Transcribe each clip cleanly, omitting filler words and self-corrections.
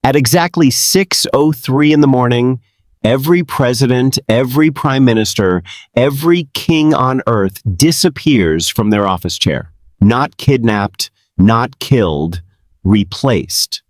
At exactly 6:03 in the morning, every president, every prime minister, every king on earth disappears from their office chair. Not kidnapped, not killed, replaced.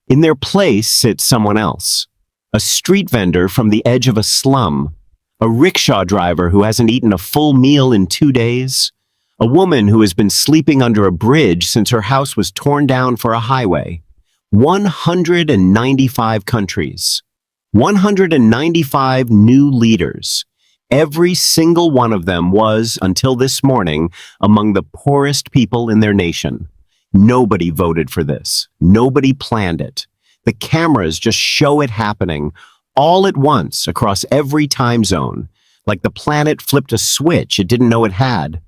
In their place sits someone else. A street vendor from the edge of a slum, a rickshaw driver who hasn't eaten a full meal in 2 days, a woman who has been sleeping under a bridge since her house was torn down for a highway. 195 countries, 195 new leaders. Every single one of them was, until this morning, among the poorest people in their nation. Nobody voted for this. Nobody planned it. The cameras just show it happening all at once across every time zone, like the planet flipped a switch it didn't know it had.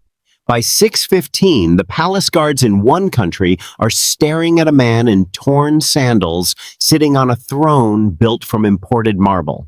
By 6:15, the palace guards in one country are staring at a man in torn sandals sitting on a throne built from imported marble.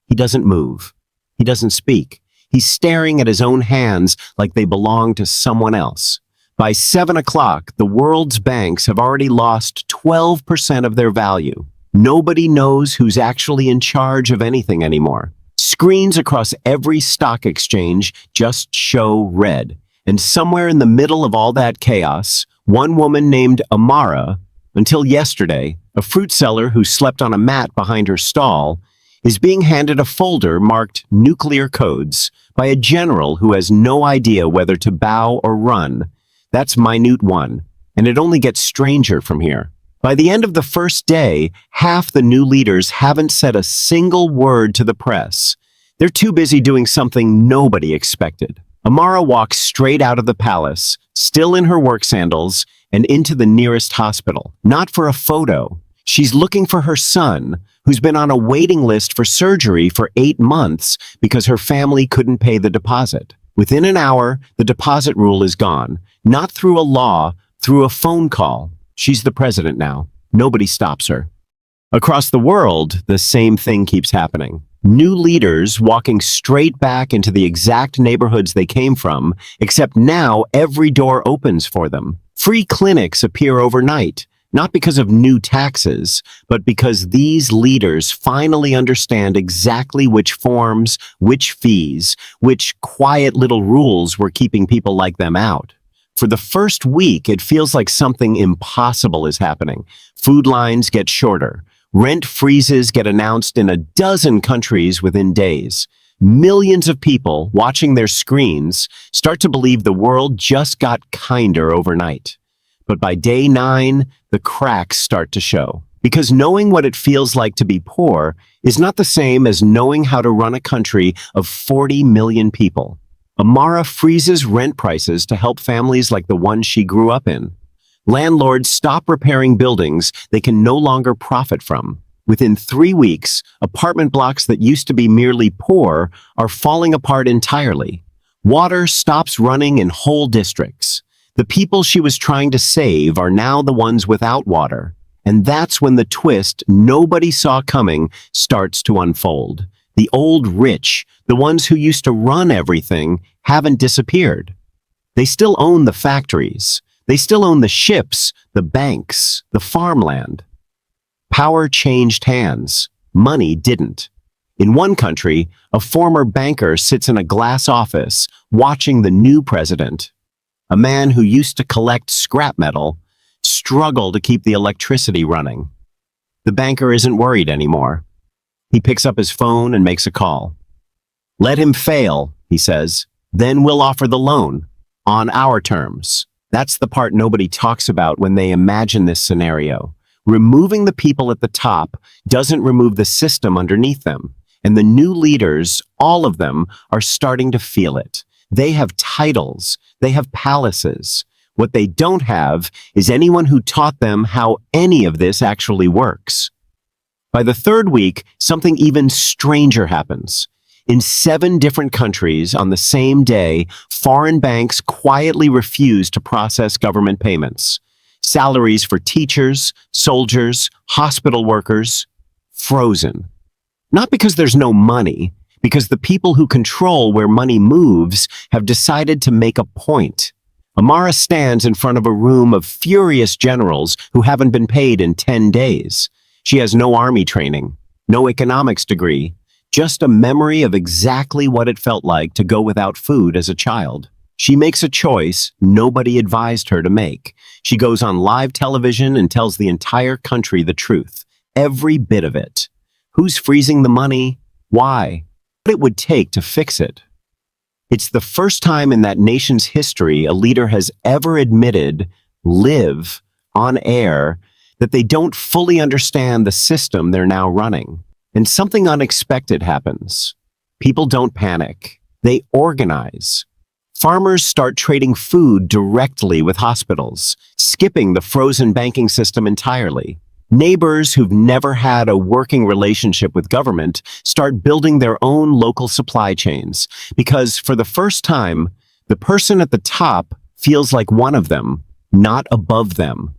He doesn't move. He doesn't speak. He's staring at his own hands like they belong to someone else. By 7 o'clock, the world's banks have already lost 12% of their value. Nobody knows who's actually in charge of anything anymore. Screens across every stock exchange just show red. And somewhere in the middle of all that chaos, one woman named Amara, until yesterday, a fruit seller who slept on a mat behind her stall, is being handed a folder marked nuclear codes by a general who has no idea whether to bow or run. That's minute one, and it only gets stranger from here. By the end of the first day, half the new leaders haven't said a single word to the press. They're too busy doing something nobody expected. Amara walks straight out of the palace, still in her work sandals, and into the nearest hospital. Not for a photo. She's looking for her son, who's been on a waiting list for surgery for 8 months because her family couldn't pay the deposit. Within an hour, the deposit rule is gone. Not through a law, through a phone call. She's the president now. Nobody stops her. Across the world, the same thing keeps happening. New leaders walking straight back into the exact neighborhoods they came from, except now every door opens for them. Free clinics appear overnight, not because of new taxes, but because these leaders finally understand exactly which forms, which fees, which quiet little rules were keeping people like them out. For the first week, it feels like something impossible is happening. Food lines get shorter. Rent freezes get announced in a dozen countries within days. Millions of people watching their screens start to believe the world just got kinder overnight. But by day 9, the cracks start to show. Because knowing what it feels like to be poor is not the same as knowing how to run a country of 40 million people. Amara freezes rent prices to help families like the one she grew up in. Landlords stop repairing buildings they can no longer profit from. Within 3 weeks, apartment blocks that used to be merely poor are falling apart entirely. Water stops running in whole districts. The people she was trying to save are now the ones without water. And that's when the twist nobody saw coming starts to unfold. The old rich, the ones who used to run everything, haven't disappeared. They still own the factories. They still own the ships, the banks, the farmland. Power changed hands. Money didn't. In one country, a former banker sits in a glass office watching the new president. A man who used to collect scrap metal struggle to keep the electricity running. The banker isn't worried anymore. He picks up his phone and makes a call. "Let him fail," he says. "Then we'll offer the loan. On our terms." That's the part nobody talks about when they imagine this scenario. Removing the people at the top doesn't remove the system underneath them. And the new leaders, all of them, are starting to feel it. They have titles. They have palaces. What they don't have is anyone who taught them how any of this actually works. By the 3rd week, something even stranger happens. In 7 different countries on the same day, foreign banks quietly refuse to process government payments. Salaries for teachers, soldiers, hospital workers, frozen. Not because there's no money, because the people who control where money moves have decided to make a point. Amara stands in front of a room of furious generals who haven't been paid in 10 days. She has no army training, no economics degree, just a memory of exactly what it felt like to go without food as a child. She makes a choice nobody advised her to make. She goes on live television and tells the entire country the truth, every bit of it. Who's freezing the money? Why? What it would take to fix it. It's the first time in that nation's history a leader has ever admitted, live, on air, that they don't fully understand the system they're now running. And something unexpected happens. People don't panic. They organize. Farmers start trading food directly with hospitals, skipping the frozen banking system entirely. Neighbors who've never had a working relationship with government start building their own local supply chains because, for the first time, the person at the top feels like one of them, not above them.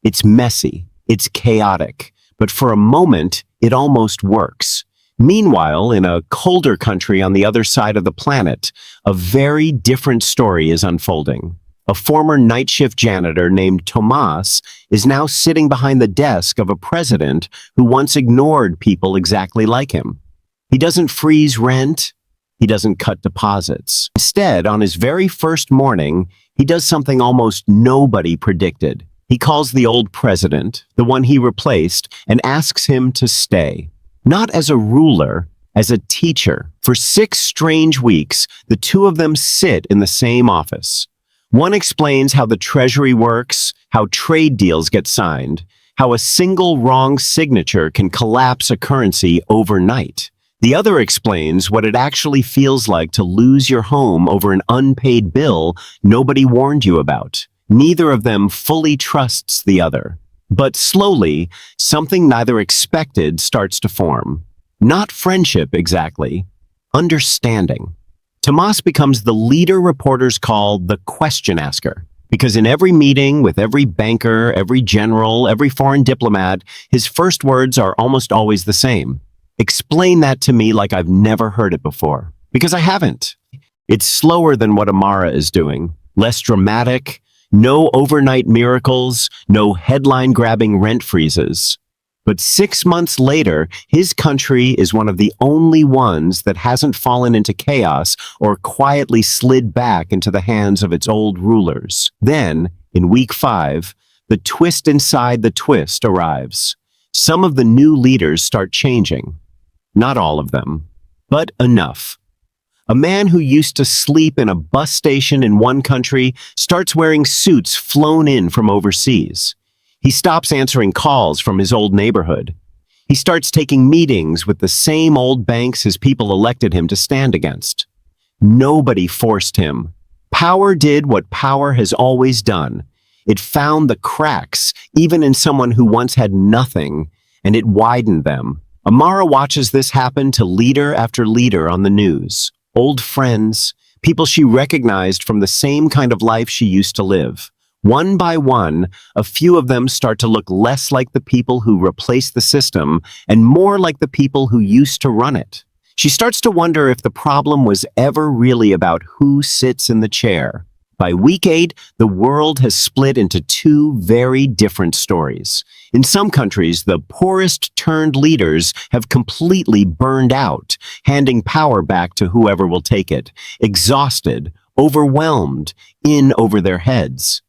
It's messy, it's chaotic, but for a moment, it almost works. Meanwhile, in a colder country on the other side of the planet, a very different story is unfolding. A former night shift janitor named Tomas is now sitting behind the desk of a president who once ignored people exactly like him. He doesn't freeze rent. He doesn't cut deposits. Instead, on his very first morning, he does something almost nobody predicted. He calls the old president, the one he replaced, and asks him to stay. Not as a ruler, as a teacher. For 6 strange weeks, the two of them sit in the same office. One explains how the Treasury works, how trade deals get signed, how a single wrong signature can collapse a currency overnight. The other explains what it actually feels like to lose your home over an unpaid bill nobody warned you about. Neither of them fully trusts the other. But slowly, something neither expected starts to form. Not friendship exactly, understanding. Tomas becomes the leader reporters call the question asker, because in every meeting with every banker, every general, every foreign diplomat, his first words are almost always the same. Explain that to me like I've never heard it before, because I haven't. It's slower than what Amara is doing, less dramatic. No overnight miracles, no headline-grabbing rent freezes. But 6 months later, his country is one of the only ones that hasn't fallen into chaos or quietly slid back into the hands of its old rulers. Then, in week 5, the twist inside the twist arrives. Some of the new leaders start changing. Not all of them, but enough. A man who used to sleep in a bus station in one country starts wearing suits flown in from overseas. He stops answering calls from his old neighborhood. He starts taking meetings with the same old banks his people elected him to stand against. Nobody forced him. Power did what power has always done. It found the cracks, even in someone who once had nothing, and it widened them. Amara watches this happen to leader after leader on the news. Old friends, people she recognized from the same kind of life she used to live. One by one, a few of them start to look less like the people who replaced the system and more like the people who used to run it. She starts to wonder if the problem was ever really about who sits in the chair. By week 8, the world has split into 2 very different stories. In some countries, the poorest turned leaders have completely burned out, handing power back to whoever will take it, exhausted, overwhelmed, in over their heads.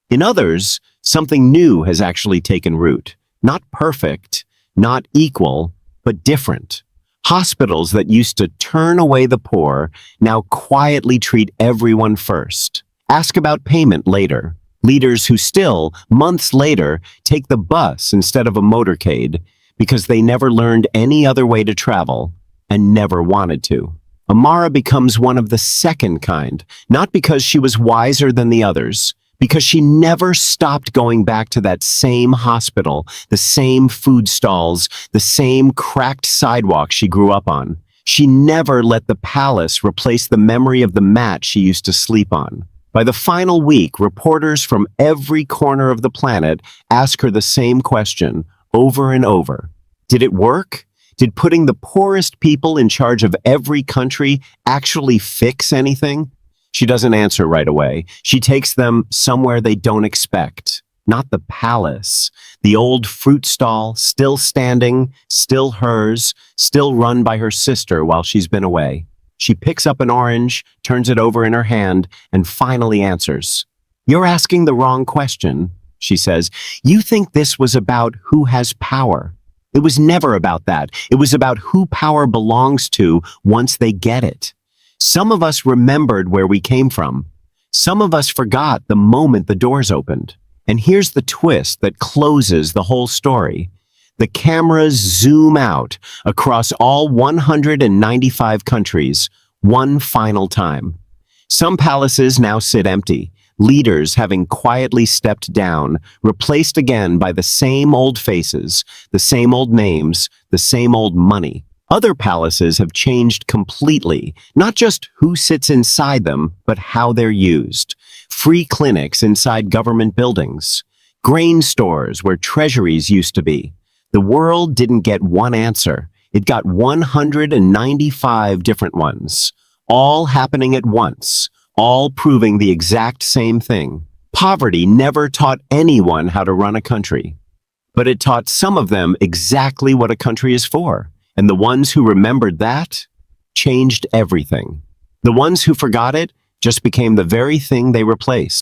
In others, something new has actually taken root. Not perfect, not equal, but different. Hospitals that used to turn away the poor now quietly treat everyone first. Ask about payment later. Leaders who still, months later, take the bus instead of a motorcade because they never learned any other way to travel and never wanted to. Amara becomes one of the second kind, not because she was wiser than the others, because she never stopped going back to that same hospital, the same food stalls, the same cracked sidewalk she grew up on. She never let the palace replace the memory of the mat she used to sleep on. By the final week, reporters from every corner of the planet ask her the same question over and over. Did it work? Did putting the poorest people in charge of every country actually fix anything? She doesn't answer right away. She takes them somewhere they don't expect. not the palace. The old fruit stall, still standing, still hers, still run by her sister while she's been away. She picks up an orange, turns it over in her hand, and finally answers. "You're asking the wrong question," she says. "You think this was about who has power. It was never about that. It was about who power belongs to once they get it. Some of us remembered where we came from. Some of us forgot the moment the doors opened. And here's the twist that closes the whole story. The cameras zoom out across all 195 countries one final time. Some palaces now sit empty, leaders having quietly stepped down, replaced again by the same old faces, the same old names, the same old money. Other palaces have changed completely, not just who sits inside them, but how they're used. Free clinics inside government buildings, grain stores where treasuries used to be. The world didn't get one answer. It got 195 different ones, all happening at once, all proving the exact same thing. Poverty never taught anyone how to run a country, but it taught some of them exactly what a country is for. And the ones who remembered that changed everything. The ones who forgot it just became the very thing they replaced.